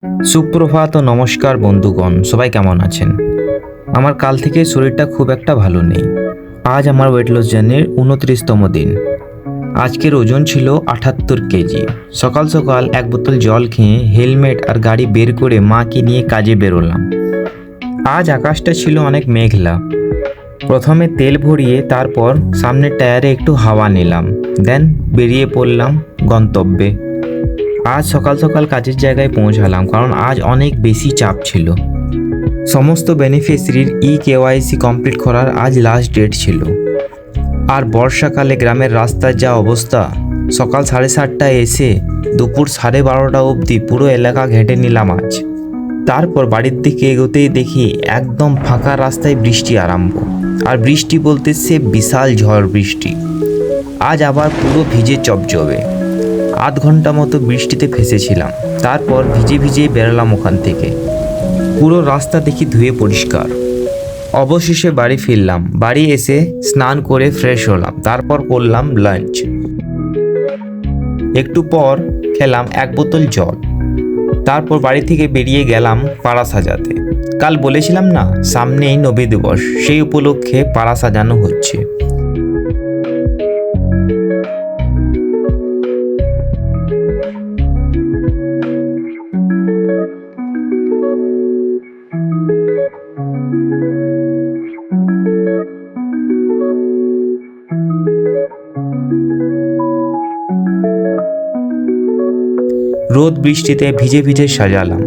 সুপ্রভাত ও নমস্কার বন্ধুগণ, সবাই কেমন আছেন? আমার কাল থেকে শরীরটা খুব একটা ভালো নেই। আজ আমার ওয়েট লস জার্নির 29তম দিন। আজকের ওজন ছিল 78 কেজি। সকাল সকাল এক বোতল জল খেয়ে হেলমেট আর গাড়ি বের করে মাকে নিয়ে কাজে বেরোলাম। আজ আকাশটা ছিল অনেক মেঘলা। প্রথমে তেল ভরিয়ে তারপর সামনের টায়ারে একটু হাওয়া নিলাম, দেন বেরিয়ে পড়লাম গন্তব্যে। আজ সকাল সকাল কাজের জায়গায় পৌঁছালাম, কারণ আজ অনেক বেশি চাপ ছিল। সমস্ত বেনিফিশিয়ারির কেওয়াইসি কমপ্লিট করার আজ লাস্ট ডেট ছিল। আর বর্ষাকালে গ্রামের রাস্তার যা অবস্থা, সকাল 7:30টায় এসে দুপুর 12:30 অবধি পুরো এলাকা ঘেঁটে নিলাম আজ। তারপর বাড়ির দিকে এগোতেই দেখি একদম ফাঁকা রাস্তায় বৃষ্টি আরম্ভ। আর বৃষ্টি বলতে সে বিশাল ঝড় বৃষ্টি। আজ আবার পুরো ভিজে চপচবে। আধ ঘন্টা মতো বৃষ্টিতে ফেসেছিলাম। তারপর ভিজে ভিজে বেরোলাম ওখান থেকে। পুরো রাস্তা দেখি ধুয়ে পরিষ্কার। অবশেষে বাড়ি ফিরলাম। বাড়ি এসে স্নান করে ফ্রেশ হলাম, তারপর করলাম লাঞ্চ। একটু পর খেলাম এক বোতল জল। তারপর বাড়ি থেকে বেরিয়ে গেলাম পাড়া সাজাতে। কাল বলেছিলাম না, সামনেই নবী দিবস, সেই উপলক্ষে পাড়া সাজানো হচ্ছে। রোদ বৃষ্টিতে ভিজে ভিজে সাজালাম।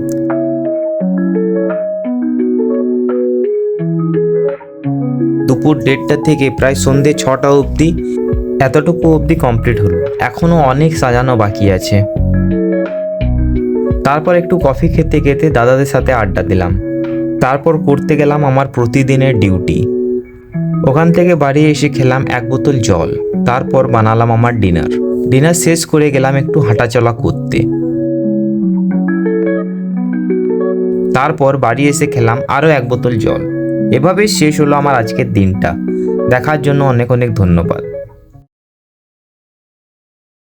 দুপুর 1:30 থেকে প্রায় সন্ধে 6টা অবধি এতটুকু অবধি কমপ্লিট হলো। এখনো অনেক সাজানো বাকি আছে। তারপর একটু কফি খেতে খেতে দাদাদের সাথে আড্ডা দিলাম। তারপর করতে গেলাম আমার প্রতিদিনের ডিউটি। ওখান থেকে বাড়ি এসে খেলাম এক বোতল জল। তারপর বানালাম আমার ডিনার শেষ করে গেলাম একটু হাঁটাচলা করতে। তারপর বাড়ি এসে খেলাম আরও এক বোতল জল। এভাবেই শেষ হলো আমার আজকের দিনটা। দেখার জন্য অনেক অনেক ধন্যবাদ।